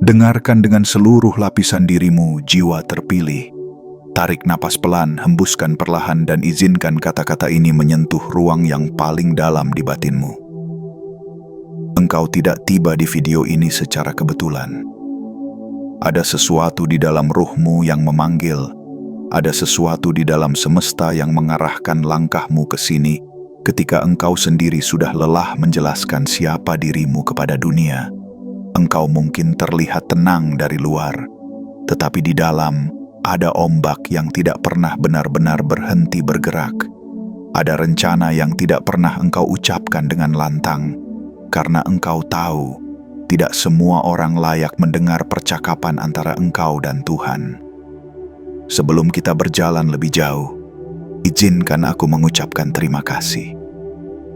Dengarkan dengan seluruh lapisan dirimu, jiwa terpilih. Tarik napas pelan, hembuskan perlahan, dan izinkan kata-kata ini menyentuh ruang yang paling dalam di batinmu. Engkau tidak tiba di video ini secara kebetulan. Ada sesuatu di dalam ruhmu yang memanggil. Ada sesuatu di dalam semesta yang mengarahkan langkahmu ke sini ketika engkau sendiri sudah lelah menjelaskan siapa dirimu kepada dunia. Engkau mungkin terlihat tenang dari luar, tetapi di dalam ada ombak yang tidak pernah benar-benar berhenti bergerak. Ada rencana yang tidak pernah engkau ucapkan dengan lantang, karena engkau tahu tidak semua orang layak mendengar percakapan antara engkau dan Tuhan. Sebelum kita berjalan lebih jauh, izinkan aku mengucapkan terima kasih.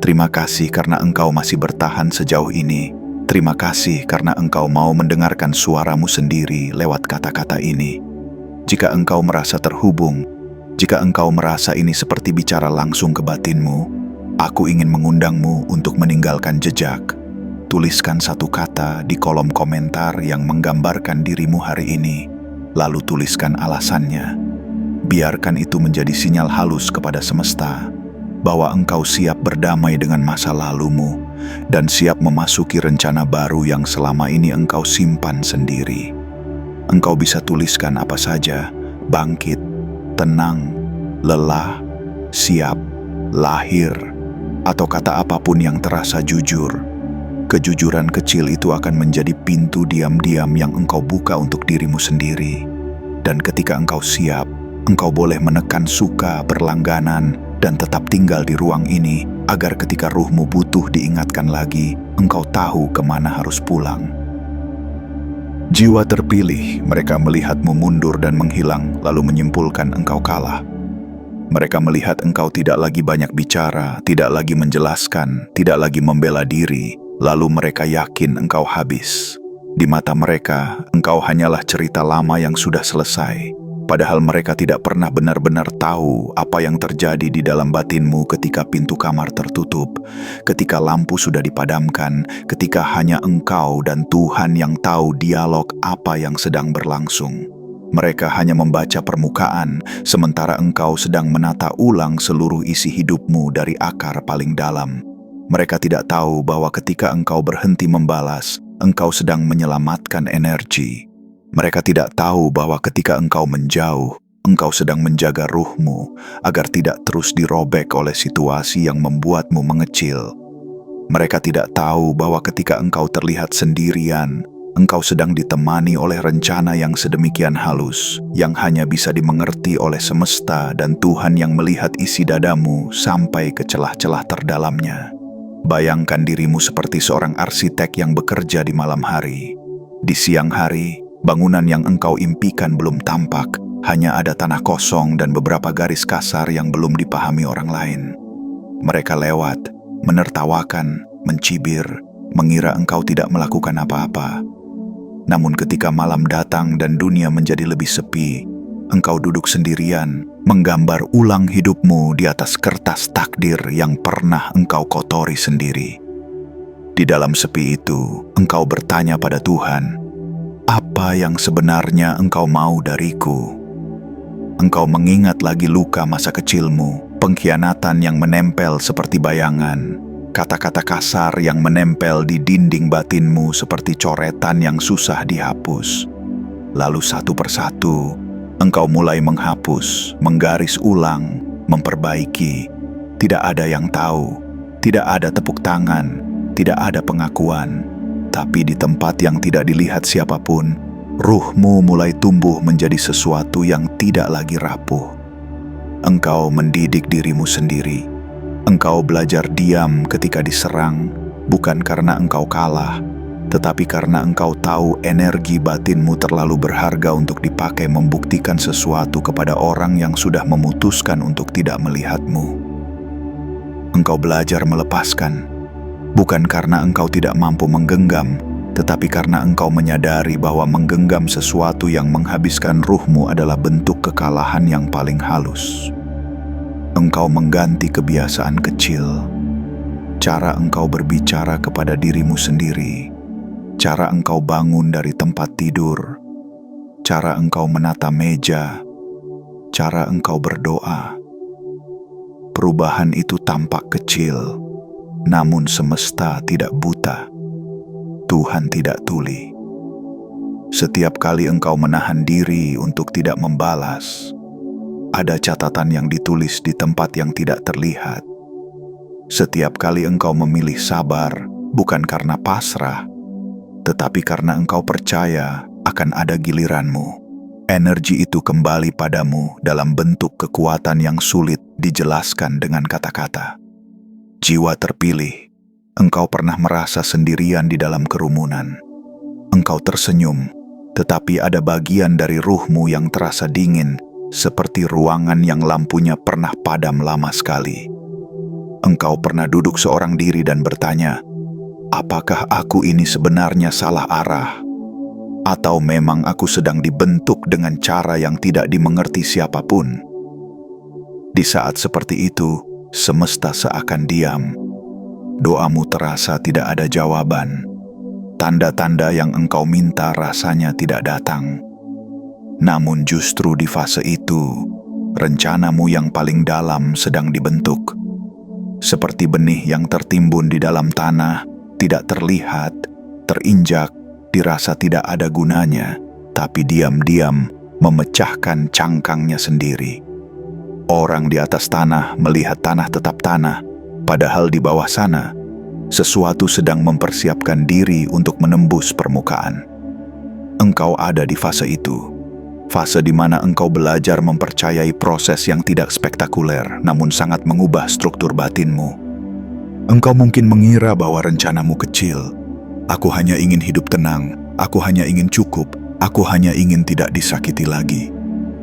Terima kasih karena engkau masih bertahan sejauh ini. Terima kasih karena engkau mau mendengarkan suaramu sendiri lewat kata-kata ini. Jika engkau merasa terhubung, jika engkau merasa ini seperti bicara langsung ke batinmu, aku ingin mengundangmu untuk meninggalkan jejak. Tuliskan satu kata di kolom komentar yang menggambarkan dirimu hari ini, lalu tuliskan alasannya. Biarkan itu menjadi sinyal halus kepada semesta bahwa engkau siap berdamai dengan masa lalumu dan siap memasuki rencana baru yang selama ini engkau simpan sendiri. Engkau bisa tuliskan apa saja: bangkit, tenang, lelah, siap, lahir, atau kata apapun yang terasa jujur. Kejujuran kecil itu akan menjadi pintu diam-diam yang engkau buka untuk dirimu sendiri. Dan ketika engkau siap, engkau boleh menekan suka berlangganan dan tetap tinggal di ruang ini, agar ketika ruhmu butuh diingatkan lagi, engkau tahu kemana harus pulang. Jiwa terpilih, mereka melihatmu mundur dan menghilang, lalu menyimpulkan engkau kalah. Mereka melihat engkau tidak lagi banyak bicara, tidak lagi menjelaskan, tidak lagi membela diri, lalu mereka yakin engkau habis. Di mata mereka, engkau hanyalah cerita lama yang sudah selesai. Padahal mereka tidak pernah benar-benar tahu apa yang terjadi di dalam batinmu ketika pintu kamar tertutup, ketika lampu sudah dipadamkan, ketika hanya engkau dan Tuhan yang tahu dialog apa yang sedang berlangsung. Mereka hanya membaca permukaan, sementara engkau sedang menata ulang seluruh isi hidupmu dari akar paling dalam. Mereka tidak tahu bahwa ketika engkau berhenti membalas, engkau sedang menyelamatkan energi. Mereka tidak tahu bahwa ketika engkau menjauh, engkau sedang menjaga ruhmu agar tidak terus dirobek oleh situasi yang membuatmu mengecil. Mereka tidak tahu bahwa ketika engkau terlihat sendirian, engkau sedang ditemani oleh rencana yang sedemikian halus, yang hanya bisa dimengerti oleh semesta dan Tuhan yang melihat isi dadamu sampai ke celah-celah terdalamnya. Bayangkan dirimu seperti seorang arsitek yang bekerja di malam hari. Di siang hari, bangunan yang engkau impikan belum tampak, hanya ada tanah kosong dan beberapa garis kasar yang belum dipahami orang lain. Mereka lewat, menertawakan, mencibir, mengira engkau tidak melakukan apa-apa. Namun ketika malam datang dan dunia menjadi lebih sepi, engkau duduk sendirian, menggambar ulang hidupmu di atas kertas takdir yang pernah engkau kotori sendiri. Di dalam sepi itu, engkau bertanya pada Tuhan, apa yang sebenarnya engkau mau dariku? Engkau mengingat lagi luka masa kecilmu, pengkhianatan yang menempel seperti bayangan, kata-kata kasar yang menempel di dinding batinmu seperti coretan yang susah dihapus. Lalu satu persatu, engkau mulai menghapus, menggaris ulang, memperbaiki. Tidak ada yang tahu, tidak ada tepuk tangan, tidak ada pengakuan. Tapi di tempat yang tidak dilihat siapapun, ruhmu mulai tumbuh menjadi sesuatu yang tidak lagi rapuh. Engkau mendidik dirimu sendiri. Engkau belajar diam ketika diserang, bukan karena engkau kalah, tetapi karena engkau tahu energi batinmu terlalu berharga untuk dipakai membuktikan sesuatu kepada orang yang sudah memutuskan untuk tidak melihatmu. Engkau belajar melepaskan, bukan karena engkau tidak mampu menggenggam, tetapi karena engkau menyadari bahwa menggenggam sesuatu yang menghabiskan ruhmu adalah bentuk kekalahan yang paling halus. Engkau mengganti kebiasaan kecil, cara engkau berbicara kepada dirimu sendiri, cara engkau bangun dari tempat tidur, cara engkau menata meja, cara engkau berdoa. Perubahan itu tampak kecil, namun semesta tidak buta. Tuhan tidak tuli. Setiap kali engkau menahan diri untuk tidak membalas, ada catatan yang ditulis di tempat yang tidak terlihat. Setiap kali engkau memilih sabar, bukan karena pasrah, tetapi karena engkau percaya akan ada giliranmu. Energi itu kembali padamu dalam bentuk kekuatan yang sulit dijelaskan dengan kata-kata. Jiwa terpilih, engkau pernah merasa sendirian di dalam kerumunan. Engkau tersenyum, tetapi ada bagian dari ruhmu yang terasa dingin, seperti ruangan yang lampunya pernah padam lama sekali. Engkau pernah duduk seorang diri dan bertanya, apakah aku ini sebenarnya salah arah? Atau memang aku sedang dibentuk dengan cara yang tidak dimengerti siapapun? Di saat seperti itu, semesta seakan diam. Doamu terasa tidak ada jawaban. Tanda-tanda yang engkau minta rasanya tidak datang. Namun justru di fase itu, rencanamu yang paling dalam sedang dibentuk. Seperti benih yang tertimbun di dalam tanah, tidak terlihat, terinjak, dirasa tidak ada gunanya, tapi diam-diam memecahkan cangkangnya sendiri. Orang di atas tanah melihat tanah tetap tanah, padahal di bawah sana, sesuatu sedang mempersiapkan diri untuk menembus permukaan. Engkau ada di fase itu. Fase di mana engkau belajar mempercayai proses yang tidak spektakuler, namun sangat mengubah struktur batinmu. Engkau mungkin mengira bahwa rencanamu kecil. Aku hanya ingin hidup tenang, aku hanya ingin cukup, aku hanya ingin tidak disakiti lagi.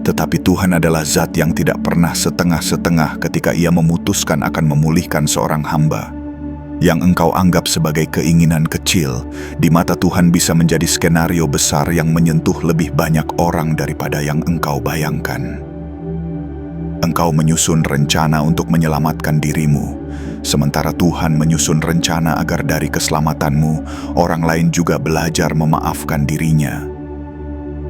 Tetapi Tuhan adalah zat yang tidak pernah setengah-setengah ketika Ia memutuskan akan memulihkan seorang hamba. Yang engkau anggap sebagai keinginan kecil, di mata Tuhan bisa menjadi skenario besar yang menyentuh lebih banyak orang daripada yang engkau bayangkan. Engkau menyusun rencana untuk menyelamatkan dirimu, sementara Tuhan menyusun rencana agar dari keselamatanmu, orang lain juga belajar memaafkan dirinya.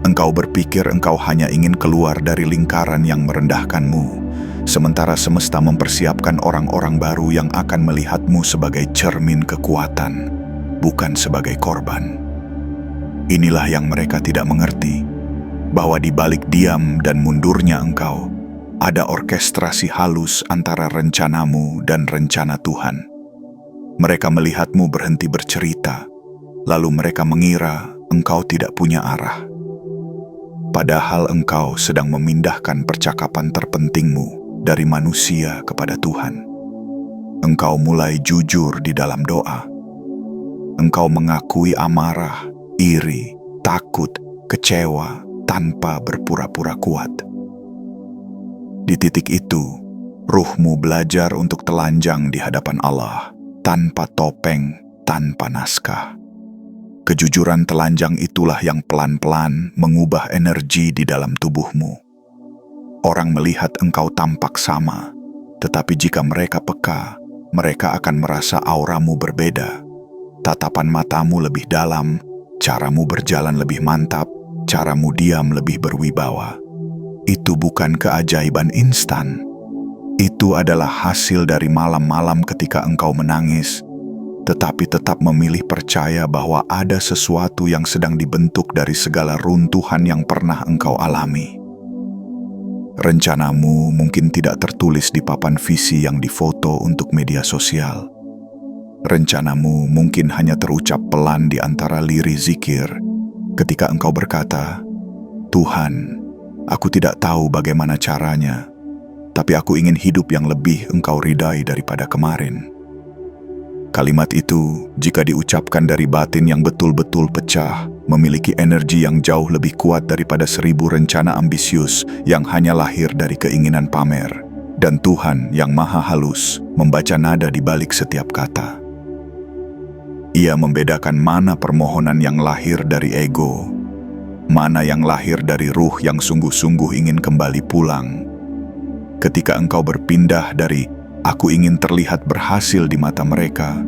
Engkau berpikir engkau hanya ingin keluar dari lingkaran yang merendahkanmu, sementara semesta mempersiapkan orang-orang baru yang akan melihatmu sebagai cermin kekuatan, bukan sebagai korban. Inilah yang mereka tidak mengerti, bahwa di balik diam dan mundurnya engkau, ada orkestrasi halus antara rencanamu dan rencana Tuhan. Mereka melihatmu berhenti bercerita, lalu mereka mengira engkau tidak punya arah. Padahal engkau sedang memindahkan percakapan terpentingmu dari manusia kepada Tuhan. Engkau mulai jujur di dalam doa. Engkau mengakui amarah, iri, takut, kecewa tanpa berpura-pura kuat. Di titik itu, ruhmu belajar untuk telanjang di hadapan Allah, tanpa topeng, tanpa naskah. Kejujuran telanjang itulah yang pelan-pelan mengubah energi di dalam tubuhmu. Orang melihat engkau tampak sama, tetapi jika mereka peka, mereka akan merasa auramu berbeda. Tatapan matamu lebih dalam, caramu berjalan lebih mantap, caramu diam lebih berwibawa. Itu bukan keajaiban instan. Itu adalah hasil dari malam-malam ketika engkau menangis, tetapi tetap memilih percaya bahwa ada sesuatu yang sedang dibentuk dari segala runtuhan yang pernah engkau alami. Rencanamu mungkin tidak tertulis di papan visi yang difoto untuk media sosial. Rencanamu mungkin hanya terucap pelan di antara lirih zikir ketika engkau berkata, "Tuhan, aku tidak tahu bagaimana caranya, tapi aku ingin hidup yang lebih engkau ridai daripada kemarin." Kalimat itu, jika diucapkan dari batin yang betul-betul pecah, memiliki energi yang jauh lebih kuat daripada 1000 rencana ambisius yang hanya lahir dari keinginan pamer. Dan Tuhan yang maha halus membaca nada di balik setiap kata. Ia membedakan mana permohonan yang lahir dari ego, mana yang lahir dari ruh yang sungguh-sungguh ingin kembali pulang. Ketika engkau berpindah dari "aku ingin terlihat berhasil di mata mereka"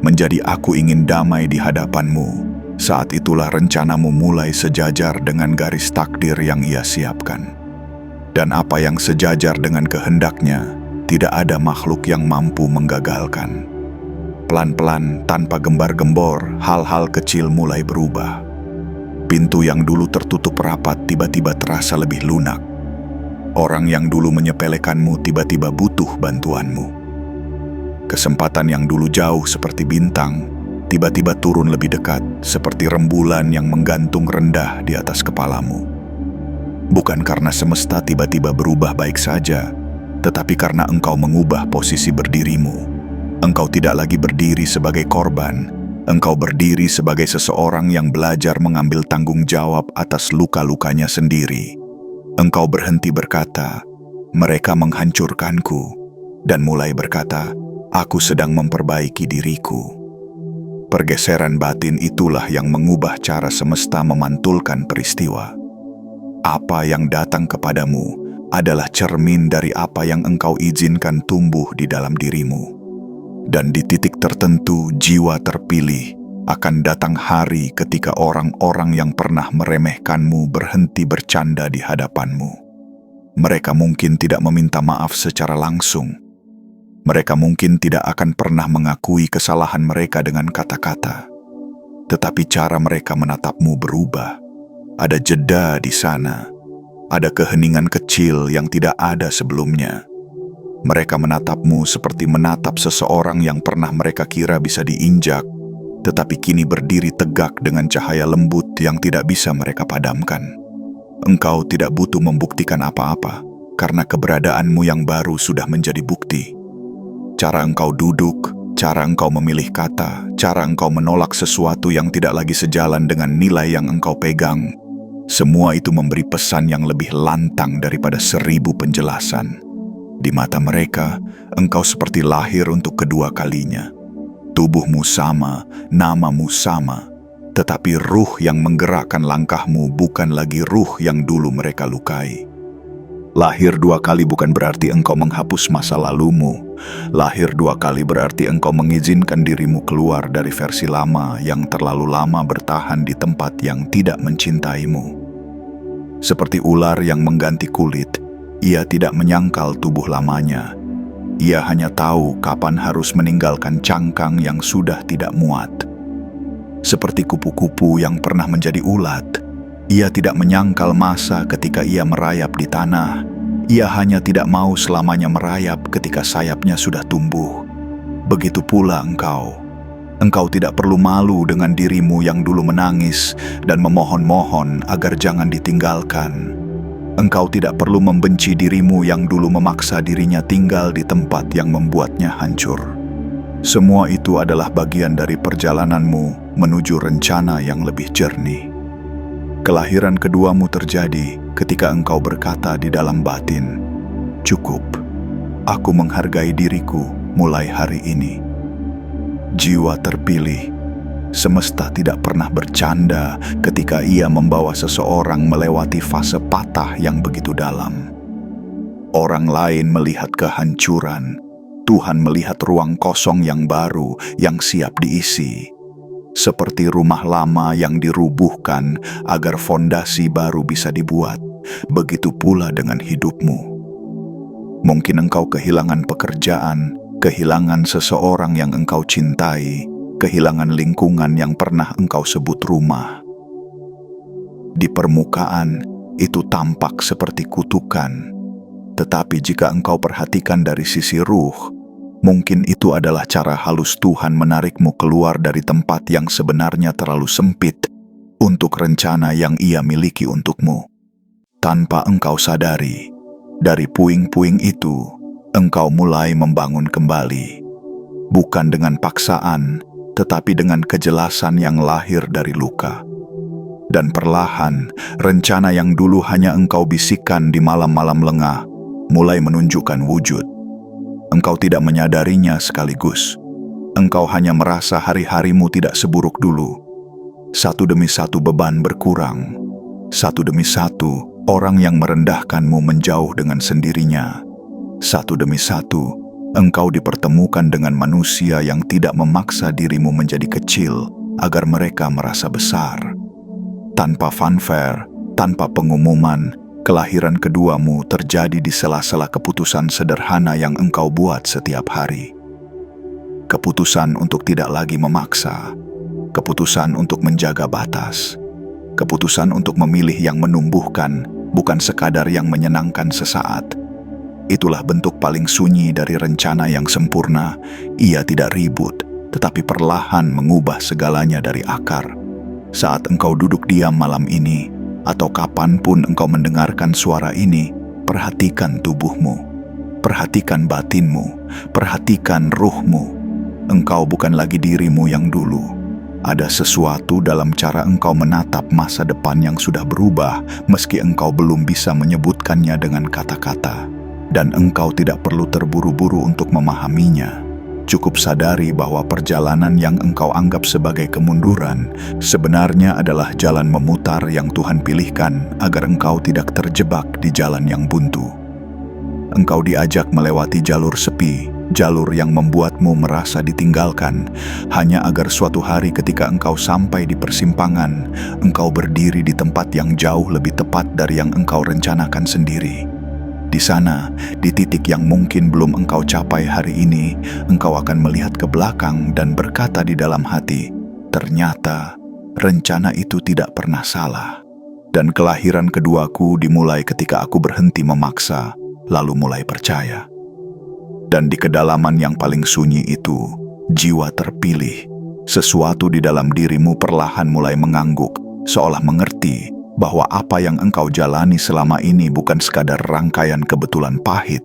menjadi "aku ingin damai di hadapanmu", Saat itulah rencanamu mulai sejajar dengan garis takdir yang Ia siapkan. Dan apa yang sejajar dengan kehendaknya, tidak ada makhluk yang mampu menggagalkan. Pelan-pelan, tanpa gembar-gembor, hal-hal kecil mulai berubah. Pintu yang dulu tertutup rapat tiba-tiba terasa lebih lunak. Orang yang dulu menyepelekanmu tiba-tiba butuh bantuanmu. Kesempatan yang dulu jauh seperti bintang, tiba-tiba turun lebih dekat, seperti rembulan yang menggantung rendah di atas kepalamu. Bukan karena semesta tiba-tiba berubah baik saja, tetapi karena engkau mengubah posisi berdirimu. Engkau tidak lagi berdiri sebagai korban, engkau berdiri sebagai seseorang yang belajar mengambil tanggung jawab atas luka-lukanya sendiri. Engkau berhenti berkata, "Mereka menghancurkanku," dan mulai berkata, "Aku sedang memperbaiki diriku." Pergeseran batin itulah yang mengubah cara semesta memantulkan peristiwa. Apa yang datang kepadamu adalah cermin dari apa yang engkau izinkan tumbuh di dalam dirimu. Dan di titik tertentu jiwa terpilih akan datang hari ketika orang-orang yang pernah meremehkanmu berhenti bercanda di hadapanmu. Mereka mungkin tidak meminta maaf secara langsung. Mereka mungkin tidak akan pernah mengakui kesalahan mereka dengan kata-kata. Tetapi cara mereka menatapmu berubah. Ada jeda di sana. Ada keheningan kecil yang tidak ada sebelumnya. Mereka menatapmu seperti menatap seseorang yang pernah mereka kira bisa diinjak, tetapi kini berdiri tegak dengan cahaya lembut yang tidak bisa mereka padamkan. Engkau tidak butuh membuktikan apa-apa, karena keberadaanmu yang baru sudah menjadi bukti. Cara engkau duduk, cara engkau memilih kata, cara engkau menolak sesuatu yang tidak lagi sejalan dengan nilai yang engkau pegang, semua itu memberi pesan yang lebih lantang daripada 1000 penjelasan. Di mata mereka, engkau seperti lahir untuk kedua kalinya. Tubuhmu sama, namamu sama, tetapi ruh yang menggerakkan langkahmu bukan lagi ruh yang dulu mereka lukai. Lahir 2 kali bukan berarti engkau menghapus masa lalumu. Lahir 2 kali berarti engkau mengizinkan dirimu keluar dari versi lama yang terlalu lama bertahan di tempat yang tidak mencintaimu. Seperti ular yang mengganti kulit, ia tidak menyangkal tubuh lamanya. Ia hanya tahu kapan harus meninggalkan cangkang yang sudah tidak muat. Seperti kupu-kupu yang pernah menjadi ulat, ia tidak menyangkal masa ketika ia merayap di tanah. Ia hanya tidak mau selamanya merayap ketika sayapnya sudah tumbuh. Begitu pula engkau. Engkau tidak perlu malu dengan dirimu yang dulu menangis dan memohon-mohon agar jangan ditinggalkan. Engkau tidak perlu membenci dirimu yang dulu memaksa dirinya tinggal di tempat yang membuatnya hancur. Semua itu adalah bagian dari perjalananmu menuju rencana yang lebih jernih. Kelahiran keduamu terjadi ketika engkau berkata di dalam batin, "Cukup, aku menghargai diriku mulai hari ini." Jiwa terpilih, semesta tidak pernah bercanda ketika ia membawa seseorang melewati fase patah yang begitu dalam. Orang lain melihat kehancuran, Tuhan melihat ruang kosong yang baru yang siap diisi. Seperti rumah lama yang dirubuhkan agar fondasi baru bisa dibuat, begitu pula dengan hidupmu. Mungkin engkau kehilangan pekerjaan, kehilangan seseorang yang engkau cintai, kehilangan lingkungan yang pernah engkau sebut rumah. Di permukaan, itu tampak seperti kutukan. Tetapi jika engkau perhatikan dari sisi ruh, mungkin itu adalah cara halus Tuhan menarikmu keluar dari tempat yang sebenarnya terlalu sempit untuk rencana yang Ia miliki untukmu. Tanpa engkau sadari, dari puing-puing itu, engkau mulai membangun kembali. Bukan dengan paksaan, tetapi dengan kejelasan yang lahir dari luka. Dan perlahan, rencana yang dulu hanya engkau bisikkan di malam-malam lengah, mulai menunjukkan wujud. Engkau tidak menyadarinya sekaligus. Engkau hanya merasa hari-harimu tidak seburuk dulu. Satu demi satu beban berkurang. Satu demi satu, orang yang merendahkanmu menjauh dengan sendirinya. Satu demi satu, engkau dipertemukan dengan manusia yang tidak memaksa dirimu menjadi kecil, agar mereka merasa besar. Tanpa fanfare, tanpa pengumuman, kelahiran keduamu terjadi di sela-sela keputusan sederhana yang engkau buat setiap hari. Keputusan untuk tidak lagi memaksa, keputusan untuk menjaga batas, keputusan untuk memilih yang menumbuhkan, bukan sekadar yang menyenangkan sesaat. Itulah bentuk paling sunyi dari rencana yang sempurna. Ia tidak ribut, tetapi perlahan mengubah segalanya dari akar. Saat engkau duduk diam malam ini, atau kapanpun engkau mendengarkan suara ini, perhatikan tubuhmu, perhatikan batinmu, perhatikan ruhmu. Engkau bukan lagi dirimu yang dulu. Ada sesuatu dalam cara engkau menatap masa depan yang sudah berubah, meski engkau belum bisa menyebutkannya dengan kata-kata. Dan engkau tidak perlu terburu-buru untuk memahaminya. Cukup sadari bahwa perjalanan yang engkau anggap sebagai kemunduran sebenarnya adalah jalan memutar yang Tuhan pilihkan agar engkau tidak terjebak di jalan yang buntu. Engkau diajak melewati jalur sepi, jalur yang membuatmu merasa ditinggalkan, hanya agar suatu hari ketika engkau sampai di persimpangan, engkau berdiri di tempat yang jauh lebih tepat dari yang engkau rencanakan sendiri. Di sana, di titik yang mungkin belum engkau capai hari ini, engkau akan melihat ke belakang dan berkata di dalam hati, ternyata rencana itu tidak pernah salah. Dan kelahiran keduaku dimulai ketika aku berhenti memaksa, lalu mulai percaya. Dan di kedalaman yang paling sunyi itu, jiwa terpilih, sesuatu di dalam dirimu perlahan mulai mengangguk, seolah mengerti bahwa apa yang engkau jalani selama ini bukan sekadar rangkaian kebetulan pahit,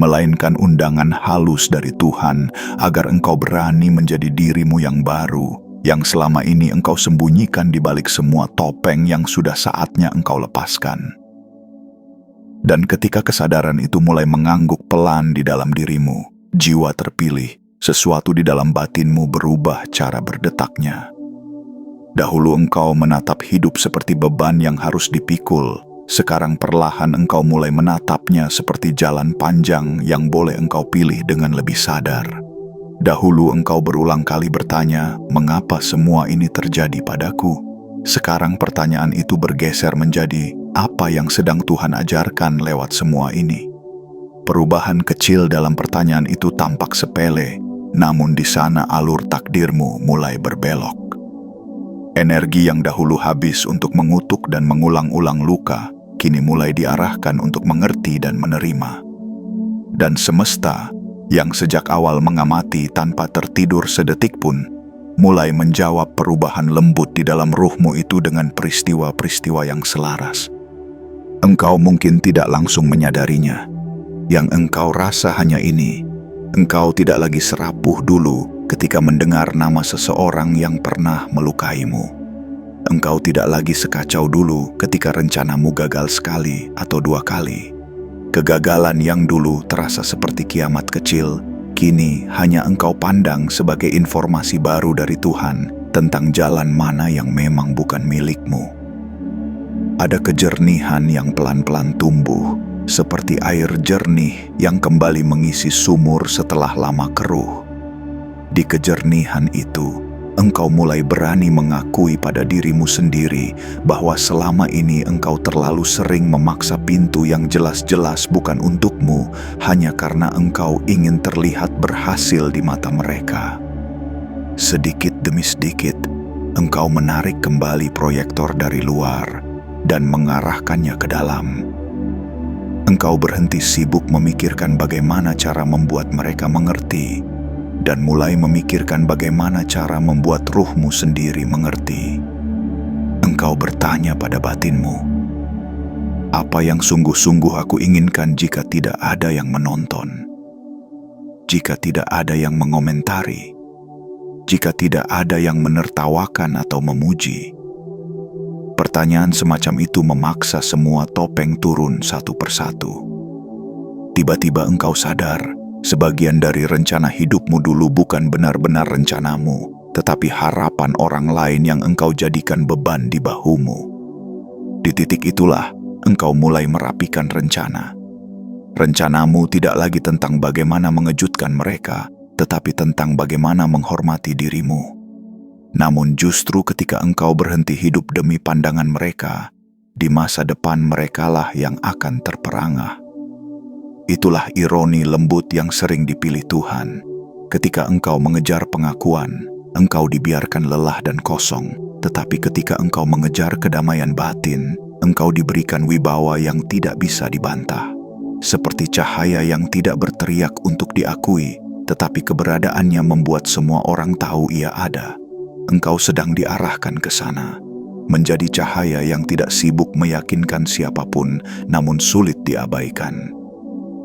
melainkan undangan halus dari Tuhan agar engkau berani menjadi dirimu yang baru, yang selama ini engkau sembunyikan di balik semua topeng yang sudah saatnya engkau lepaskan. Dan ketika kesadaran itu mulai mengangguk pelan di dalam dirimu, jiwa terpilih, sesuatu di dalam batinmu berubah cara berdetaknya. Dahulu engkau menatap hidup seperti beban yang harus dipikul. Sekarang perlahan engkau mulai menatapnya seperti jalan panjang yang boleh engkau pilih dengan lebih sadar. Dahulu engkau berulang kali bertanya, mengapa semua ini terjadi padaku? Sekarang pertanyaan itu bergeser menjadi, apa yang sedang Tuhan ajarkan lewat semua ini? Perubahan kecil dalam pertanyaan itu tampak sepele, namun di sana alur takdirmu mulai berbelok. Energi yang dahulu habis untuk mengutuk dan mengulang-ulang luka, kini mulai diarahkan untuk mengerti dan menerima. Dan semesta, yang sejak awal mengamati tanpa tertidur sedetik pun, mulai menjawab perubahan lembut di dalam ruhmu itu dengan peristiwa-peristiwa yang selaras. Engkau mungkin tidak langsung menyadarinya. Yang engkau rasa hanya ini, engkau tidak lagi serapuh dulu ketika mendengar nama seseorang yang pernah melukaimu. Engkau tidak lagi sekacau dulu ketika rencanamu gagal sekali atau dua kali. Kegagalan yang dulu terasa seperti kiamat kecil, kini hanya engkau pandang sebagai informasi baru dari Tuhan tentang jalan mana yang memang bukan milikmu. Ada kejernihan yang pelan-pelan tumbuh, seperti air jernih yang kembali mengisi sumur setelah lama keruh. Di kejernihan itu, engkau mulai berani mengakui pada dirimu sendiri bahwa selama ini engkau terlalu sering memaksa pintu yang jelas-jelas bukan untukmu hanya karena engkau ingin terlihat berhasil di mata mereka. Sedikit demi sedikit, engkau menarik kembali proyektor dari luar dan mengarahkannya ke dalam. Engkau berhenti sibuk memikirkan bagaimana cara membuat mereka mengerti, dan mulai memikirkan bagaimana cara membuat ruhmu sendiri mengerti. Engkau bertanya pada batinmu, apa yang sungguh-sungguh aku inginkan jika tidak ada yang menonton? Jika tidak ada yang mengomentari? Jika tidak ada yang menertawakan atau memuji? Pertanyaan semacam itu memaksa semua topeng turun satu persatu. Tiba-tiba engkau sadar, sebagian dari rencana hidupmu dulu bukan benar-benar rencanamu, tetapi harapan orang lain yang engkau jadikan beban di bahumu. Di titik itulah, engkau mulai merapikan rencana. Rencanamu tidak lagi tentang bagaimana mengejutkan mereka, tetapi tentang bagaimana menghormati dirimu. Namun justru ketika engkau berhenti hidup demi pandangan mereka, di masa depan merekalah yang akan terperangah. Itulah ironi lembut yang sering dipilih Tuhan. Ketika engkau mengejar pengakuan, engkau dibiarkan lelah dan kosong. Tetapi ketika engkau mengejar kedamaian batin, engkau diberikan wibawa yang tidak bisa dibantah. Seperti cahaya yang tidak berteriak untuk diakui, tetapi keberadaannya membuat semua orang tahu ia ada. Engkau sedang diarahkan ke sana, menjadi cahaya yang tidak sibuk meyakinkan siapapun, namun sulit diabaikan.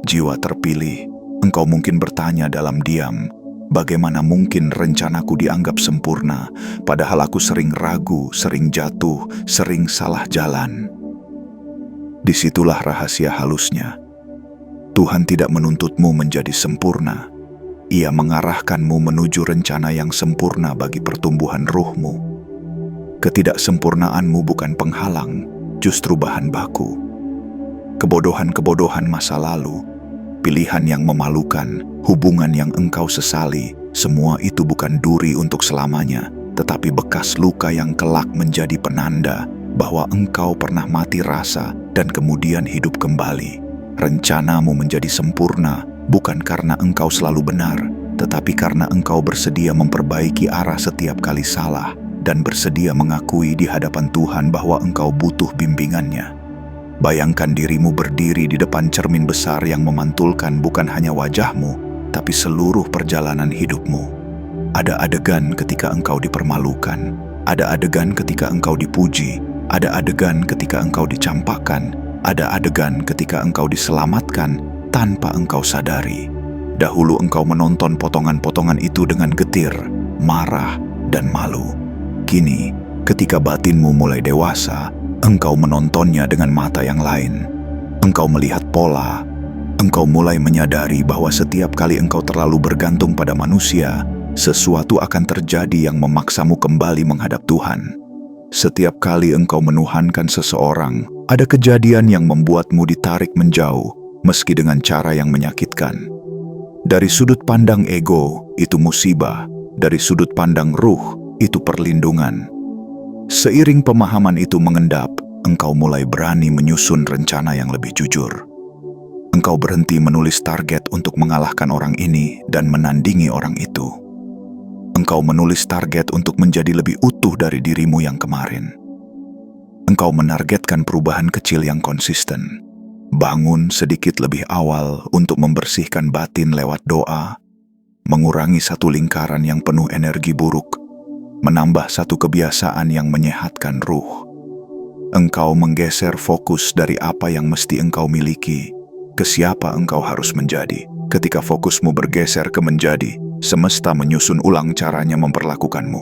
Jiwa terpilih, engkau mungkin bertanya dalam diam, bagaimana mungkin rencanaku dianggap sempurna, padahal aku sering ragu, sering jatuh, sering salah jalan. Disitulah rahasia halusnya. Tuhan tidak menuntutmu menjadi sempurna. Ia mengarahkanmu menuju rencana yang sempurna bagi pertumbuhan ruhmu. Ketidaksempurnaanmu bukan penghalang, justru bahan baku. Kebodohan-kebodohan masa lalu, pilihan yang memalukan, hubungan yang engkau sesali, semua itu bukan duri untuk selamanya, tetapi bekas luka yang kelak menjadi penanda bahwa engkau pernah mati rasa dan kemudian hidup kembali. Rencanamu menjadi sempurna bukan karena engkau selalu benar, tetapi karena engkau bersedia memperbaiki arah setiap kali salah dan bersedia mengakui di hadapan Tuhan bahwa engkau butuh bimbingannya. Bayangkan dirimu berdiri di depan cermin besar yang memantulkan bukan hanya wajahmu, tapi seluruh perjalanan hidupmu. Ada adegan ketika engkau dipermalukan, ada adegan ketika engkau dipuji, ada adegan ketika engkau dicampakkan, ada adegan ketika engkau diselamatkan tanpa engkau sadari. Dahulu engkau menonton potongan-potongan itu dengan getir, marah, dan malu. Kini, ketika batinmu mulai dewasa, engkau menontonnya dengan mata yang lain. Engkau melihat pola. Engkau mulai menyadari bahwa setiap kali engkau terlalu bergantung pada manusia, sesuatu akan terjadi yang memaksamu kembali menghadap Tuhan. Setiap kali engkau menuhankan seseorang, ada kejadian yang membuatmu ditarik menjauh, meski dengan cara yang menyakitkan. Dari sudut pandang ego, itu musibah. Dari sudut pandang ruh, itu perlindungan. Seiring pemahaman itu mengendap, engkau mulai berani menyusun rencana yang lebih jujur. Engkau berhenti menulis target untuk mengalahkan orang ini dan menandingi orang itu. Engkau menulis target untuk menjadi lebih utuh dari dirimu yang kemarin. Engkau menargetkan perubahan kecil yang konsisten. Bangun sedikit lebih awal untuk membersihkan batin lewat doa, mengurangi satu lingkaran yang penuh energi buruk, menambah satu kebiasaan yang menyehatkan ruh. Engkau menggeser fokus dari apa yang mesti engkau miliki ke siapa engkau harus menjadi. Ketika fokusmu bergeser ke menjadi, semesta menyusun ulang caranya memperlakukanmu.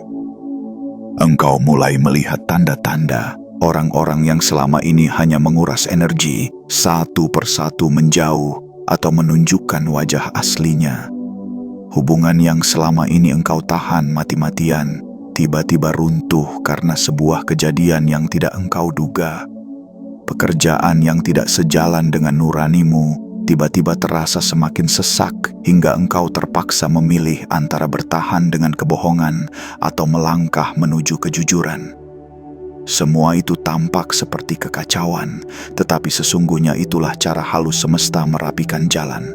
Engkau mulai melihat tanda-tanda. Orang-orang yang selama ini hanya menguras energi, satu persatu menjauh atau menunjukkan wajah aslinya. Hubungan yang selama ini engkau tahan mati-matian, tiba-tiba runtuh karena sebuah kejadian yang tidak engkau duga. Pekerjaan yang tidak sejalan dengan nuranimu, tiba-tiba terasa semakin sesak hingga engkau terpaksa memilih antara bertahan dengan kebohongan atau melangkah menuju kejujuran. Semua itu tampak seperti kekacauan, tetapi sesungguhnya itulah cara halus semesta merapikan jalan.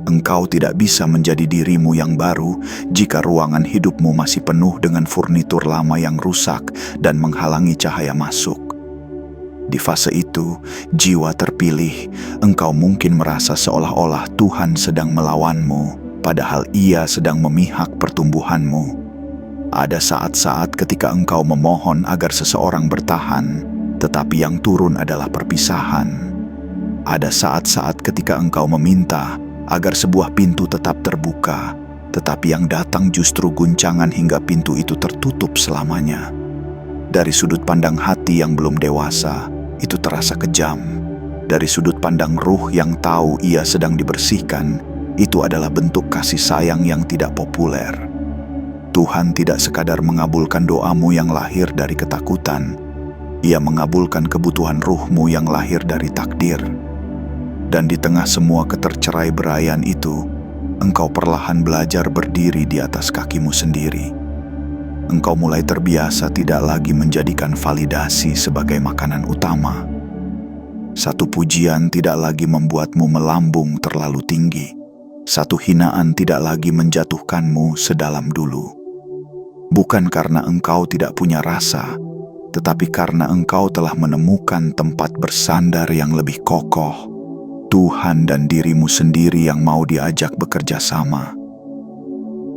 Engkau tidak bisa menjadi dirimu yang baru jika ruangan hidupmu masih penuh dengan furnitur lama yang rusak dan menghalangi cahaya masuk. Di fase itu, jiwa terpilih, engkau mungkin merasa seolah-olah Tuhan sedang melawanmu, padahal Ia sedang memihak pertumbuhanmu. Ada saat-saat ketika engkau memohon agar seseorang bertahan, tetapi yang turun adalah perpisahan. Ada saat-saat ketika engkau meminta agar sebuah pintu tetap terbuka, tetapi yang datang justru guncangan hingga pintu itu tertutup selamanya. Dari sudut pandang hati yang belum dewasa, itu terasa kejam. Dari sudut pandang ruh yang tahu ia sedang dibersihkan, itu adalah bentuk kasih sayang yang tidak populer. Tuhan tidak sekadar mengabulkan doamu yang lahir dari ketakutan, Ia mengabulkan kebutuhan ruhmu yang lahir dari takdir. Dan di tengah semua ketercerai-beraian itu, engkau perlahan belajar berdiri di atas kakimu sendiri. Engkau mulai terbiasa tidak lagi menjadikan validasi sebagai makanan utama. Satu pujian tidak lagi membuatmu melambung terlalu tinggi. Satu hinaan tidak lagi menjatuhkanmu sedalam dulu. Bukan karena engkau tidak punya rasa, tetapi karena engkau telah menemukan tempat bersandar yang lebih kokoh, Tuhan dan dirimu sendiri yang mau diajak bekerja sama.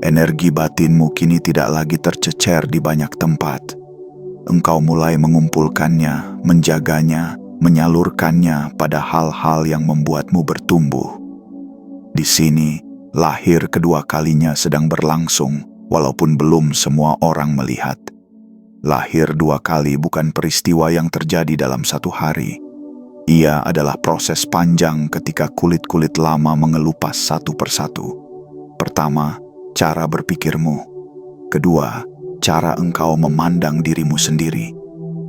Energi batinmu kini tidak lagi tercecer di banyak tempat. Engkau mulai mengumpulkannya, menjaganya, menyalurkannya pada hal-hal yang membuatmu bertumbuh. Di sini, lahir kedua kalinya sedang berlangsung, walaupun belum semua orang melihat. Lahir dua kali bukan peristiwa yang terjadi dalam satu hari. Ia adalah proses panjang ketika kulit-kulit lama mengelupas satu persatu. Pertama, cara berpikirmu. Kedua, cara engkau memandang dirimu sendiri.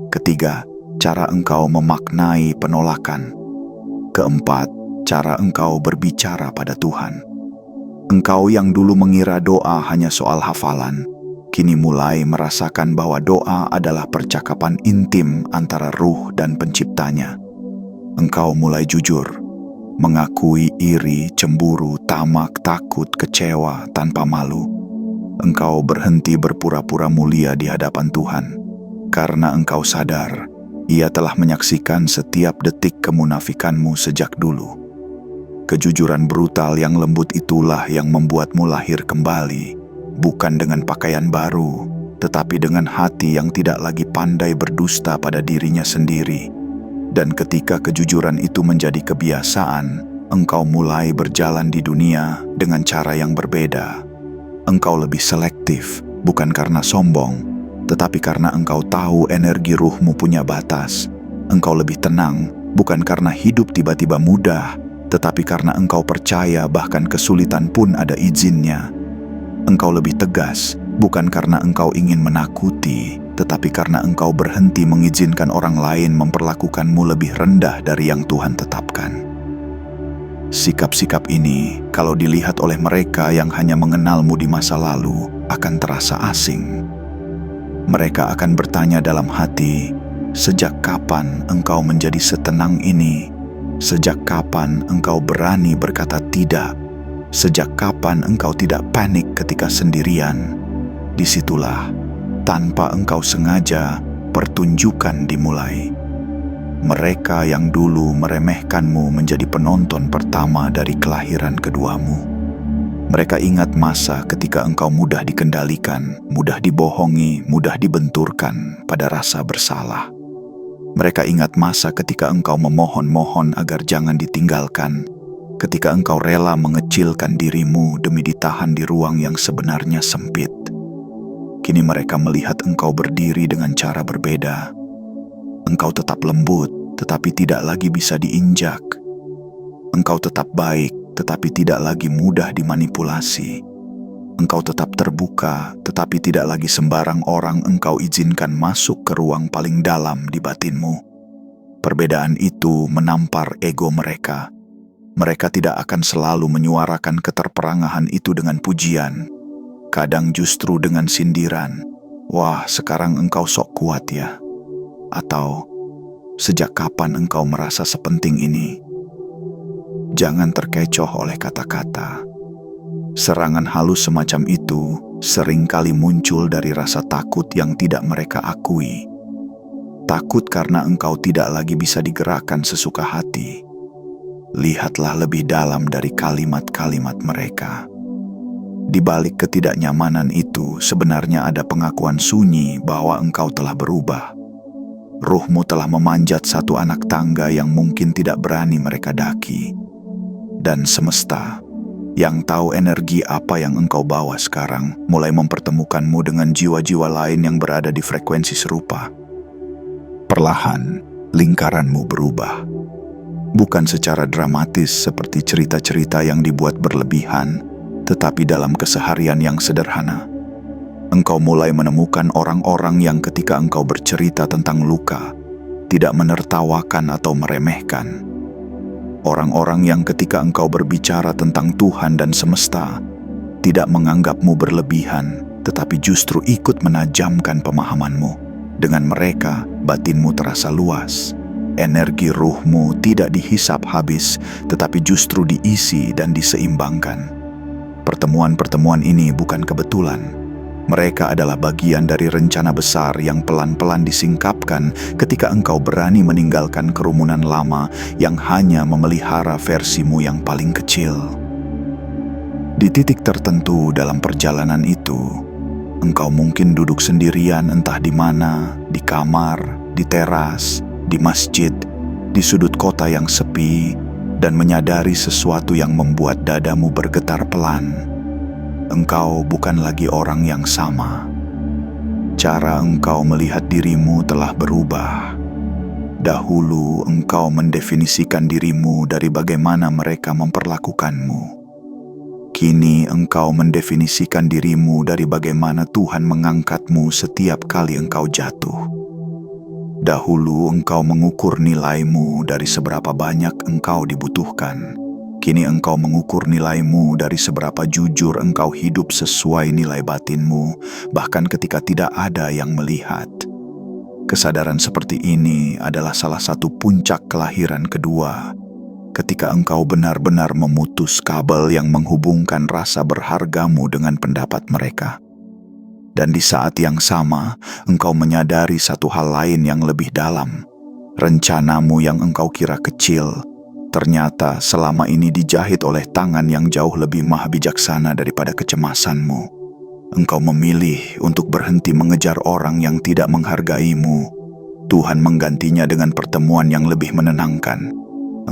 Ketiga, cara engkau memaknai penolakan. Keempat, cara engkau berbicara pada Tuhan. Engkau yang dulu mengira doa hanya soal hafalan, kini mulai merasakan bahwa doa adalah percakapan intim antara ruh dan penciptanya. Engkau mulai jujur, mengakui iri, cemburu, tamak, takut, kecewa tanpa malu. Engkau berhenti berpura-pura mulia di hadapan Tuhan, karena engkau sadar Ia telah menyaksikan setiap detik kemunafikanmu sejak dulu. Kejujuran brutal yang lembut itulah yang membuatmu lahir kembali, bukan dengan pakaian baru, tetapi dengan hati yang tidak lagi pandai berdusta pada dirinya sendiri. Dan ketika kejujuran itu menjadi kebiasaan, engkau mulai berjalan di dunia dengan cara yang berbeda. Engkau lebih selektif, bukan karena sombong, tetapi karena engkau tahu energi ruhmu punya batas. Engkau lebih tenang, bukan karena hidup tiba-tiba mudah, tetapi karena engkau percaya bahkan kesulitan pun ada izinnya. Engkau lebih tegas, bukan karena engkau ingin menakuti, tetapi karena engkau berhenti mengizinkan orang lain memperlakukanmu lebih rendah dari yang Tuhan tetapkan. Sikap-sikap ini, kalau dilihat oleh mereka yang hanya mengenalmu di masa lalu, akan terasa asing. Mereka akan bertanya dalam hati, sejak kapan engkau menjadi setenang ini? Sejak kapan engkau berani berkata tidak? Sejak kapan engkau tidak panik ketika sendirian? Disitulah, tanpa engkau sengaja, pertunjukan dimulai. Mereka yang dulu meremehkanmu menjadi penonton pertama dari kelahiran keduamu. Mereka ingat masa ketika engkau mudah dikendalikan, mudah dibohongi, mudah dibenturkan pada rasa bersalah. Mereka ingat masa ketika engkau memohon-mohon agar jangan ditinggalkan, ketika engkau rela mengecilkan dirimu demi ditahan di ruang yang sebenarnya sempit. Kini mereka melihat engkau berdiri dengan cara berbeda. Engkau tetap lembut, tetapi tidak lagi bisa diinjak. Engkau tetap baik, tetapi tidak lagi mudah dimanipulasi. Engkau tetap terbuka, tetapi tidak lagi sembarang orang engkau izinkan masuk ke ruang paling dalam di batinmu. Perbedaan itu menampar ego mereka. Mereka tidak akan selalu menyuarakan keterperangahan itu dengan pujian. Kadang justru dengan sindiran, "Wah, sekarang engkau sok kuat ya." Atau, "Sejak kapan engkau merasa sepenting ini?" Jangan terkecoh oleh kata-kata. Serangan halus semacam itu seringkali muncul dari rasa takut yang tidak mereka akui. Takut karena engkau tidak lagi bisa digerakkan sesuka hati. Lihatlah lebih dalam dari kalimat-kalimat mereka. Di balik ketidaknyamanan itu sebenarnya ada pengakuan sunyi bahwa engkau telah berubah. Ruhmu telah memanjat satu anak tangga yang mungkin tidak berani mereka daki. Dan semesta, yang tahu energi apa yang engkau bawa sekarang, mulai mempertemukanmu dengan jiwa-jiwa lain yang berada di frekuensi serupa. Perlahan, lingkaranmu berubah. Bukan secara dramatis seperti cerita-cerita yang dibuat berlebihan, tetapi dalam keseharian yang sederhana. Engkau mulai menemukan orang-orang yang ketika engkau bercerita tentang luka, tidak menertawakan atau meremehkan. Orang-orang yang ketika engkau berbicara tentang Tuhan dan semesta, tidak menganggapmu berlebihan, tetapi justru ikut menajamkan pemahamanmu. Dengan mereka, batinmu terasa luas. Energi ruhmu tidak dihisap habis, tetapi justru diisi dan diseimbangkan. Pertemuan-pertemuan ini bukan kebetulan. Mereka adalah bagian dari rencana besar yang pelan-pelan disingkapkan ketika engkau berani meninggalkan kerumunan lama yang hanya memelihara versimu yang paling kecil. Di titik tertentu dalam perjalanan itu, engkau mungkin duduk sendirian entah di mana, di kamar, di teras, di masjid, di sudut kota yang sepi, dan menyadari sesuatu yang membuat dadamu bergetar pelan. Engkau bukan lagi orang yang sama. Cara engkau melihat dirimu telah berubah. Dahulu engkau mendefinisikan dirimu dari bagaimana mereka memperlakukanmu. Kini engkau mendefinisikan dirimu dari bagaimana Tuhan mengangkatmu setiap kali engkau jatuh. Dahulu engkau mengukur nilaimu dari seberapa banyak engkau dibutuhkan. Kini engkau mengukur nilaimu dari seberapa jujur engkau hidup sesuai nilai batinmu, bahkan ketika tidak ada yang melihat. Kesadaran seperti ini adalah salah satu puncak kelahiran kedua, ketika engkau benar-benar memutus kabel yang menghubungkan rasa berhargamu dengan pendapat mereka. Dan di saat yang sama, engkau menyadari satu hal lain yang lebih dalam. Rencanamu yang engkau kira kecil, ternyata selama ini dijahit oleh tangan yang jauh lebih maha bijaksana daripada kecemasanmu. Engkau memilih untuk berhenti mengejar orang yang tidak menghargaimu. Tuhan menggantinya dengan pertemuan yang lebih menenangkan.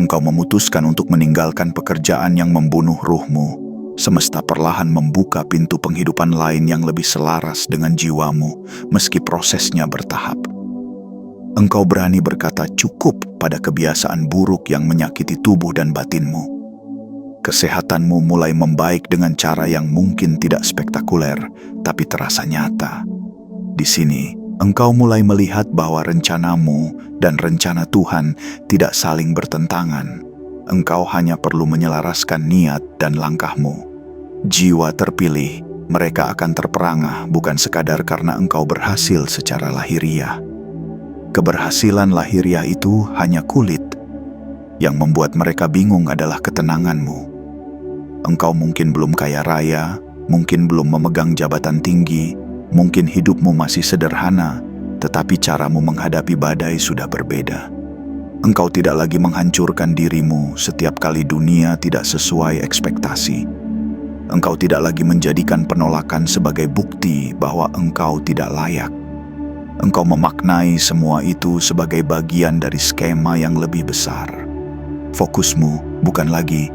Engkau memutuskan untuk meninggalkan pekerjaan yang membunuh ruhmu. Semesta perlahan membuka pintu penghidupan lain yang lebih selaras dengan jiwamu, meski prosesnya bertahap. Engkau berani berkata cukup pada kebiasaan buruk yang menyakiti tubuh dan batinmu. Kesehatanmu mulai membaik dengan cara yang mungkin tidak spektakuler, tapi terasa nyata. Di sini, engkau mulai melihat bahwa rencanamu dan rencana Tuhan tidak saling bertentangan. Engkau hanya perlu menyelaraskan niat dan langkahmu. Jiwa terpilih, mereka akan terperangah bukan sekadar karena engkau berhasil secara lahiriah. Keberhasilan lahiriah itu hanya kulit. Yang membuat mereka bingung adalah ketenanganmu. Engkau mungkin belum kaya raya, mungkin belum memegang jabatan tinggi, mungkin hidupmu masih sederhana, tetapi caramu menghadapi badai sudah berbeda. Engkau tidak lagi menghancurkan dirimu setiap kali dunia tidak sesuai ekspektasi. Engkau tidak lagi menjadikan penolakan sebagai bukti bahwa engkau tidak layak. Engkau memaknai semua itu sebagai bagian dari skema yang lebih besar. Fokusmu bukan lagi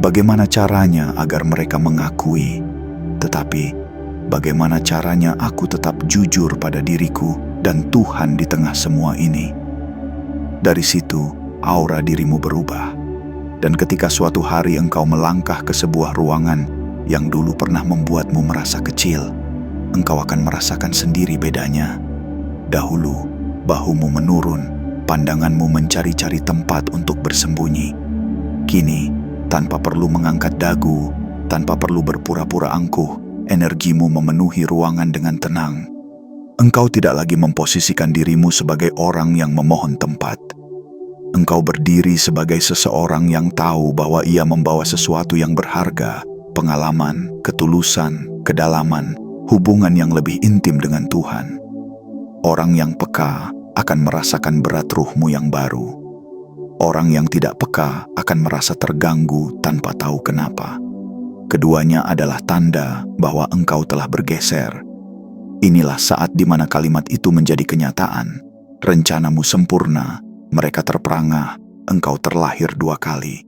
bagaimana caranya agar mereka mengakui, tetapi bagaimana caranya aku tetap jujur pada diriku dan Tuhan di tengah semua ini. Dari situ, aura dirimu berubah. Dan ketika suatu hari engkau melangkah ke sebuah ruangan yang dulu pernah membuatmu merasa kecil, engkau akan merasakan sendiri bedanya. Dahulu, bahumu menurun, pandanganmu mencari-cari tempat untuk bersembunyi. Kini, tanpa perlu mengangkat dagu, tanpa perlu berpura-pura angkuh, energimu memenuhi ruangan dengan tenang. Engkau tidak lagi memposisikan dirimu sebagai orang yang memohon tempat. Engkau berdiri sebagai seseorang yang tahu bahwa ia membawa sesuatu yang berharga, pengalaman, ketulusan, kedalaman, hubungan yang lebih intim dengan Tuhan. Orang yang peka akan merasakan berat ruhmu yang baru. Orang yang tidak peka akan merasa terganggu tanpa tahu kenapa. Keduanya adalah tanda bahwa engkau telah bergeser. Inilah saat di mana kalimat itu menjadi kenyataan. Rencanamu sempurna, mereka terperangah, engkau terlahir dua kali.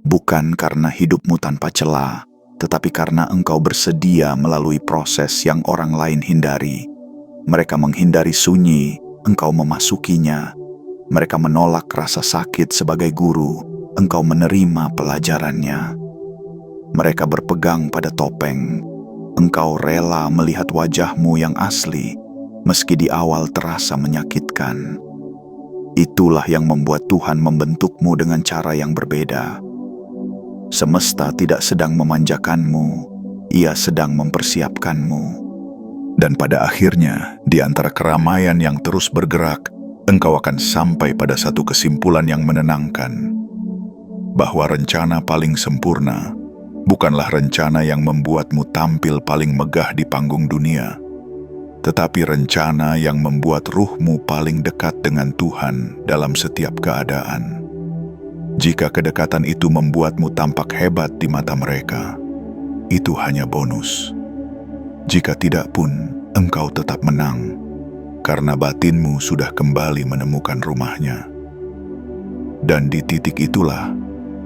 Bukan karena hidupmu tanpa celah, tetapi karena engkau bersedia melalui proses yang orang lain hindari. Mereka menghindari sunyi, engkau memasukinya. Mereka menolak rasa sakit sebagai guru, engkau menerima pelajarannya. Mereka berpegang pada topeng, engkau rela melihat wajahmu yang asli, meski di awal terasa menyakitkan. Itulah yang membuat Tuhan membentukmu dengan cara yang berbeda. Semesta tidak sedang memanjakanmu, Ia sedang mempersiapkanmu. Dan pada akhirnya, di antara keramaian yang terus bergerak, engkau akan sampai pada satu kesimpulan yang menenangkan, bahwa rencana paling sempurna bukanlah rencana yang membuatmu tampil paling megah di panggung dunia, tetapi rencana yang membuat ruhmu paling dekat dengan Tuhan dalam setiap keadaan. Jika kedekatan itu membuatmu tampak hebat di mata mereka, itu hanya bonus. Jika tidak pun, engkau tetap menang, karena batinmu sudah kembali menemukan rumahnya. Dan di titik itulah,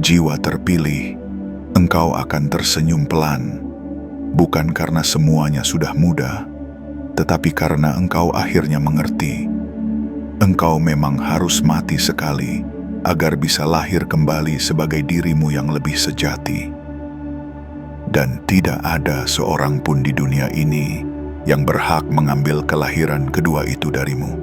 jiwa terpilih, engkau akan tersenyum pelan, bukan karena semuanya sudah mudah, tetapi karena engkau akhirnya mengerti, engkau memang harus mati sekali agar bisa lahir kembali sebagai dirimu yang lebih sejati. Dan tidak ada seorang pun di dunia ini yang berhak mengambil kelahiran kedua itu darimu.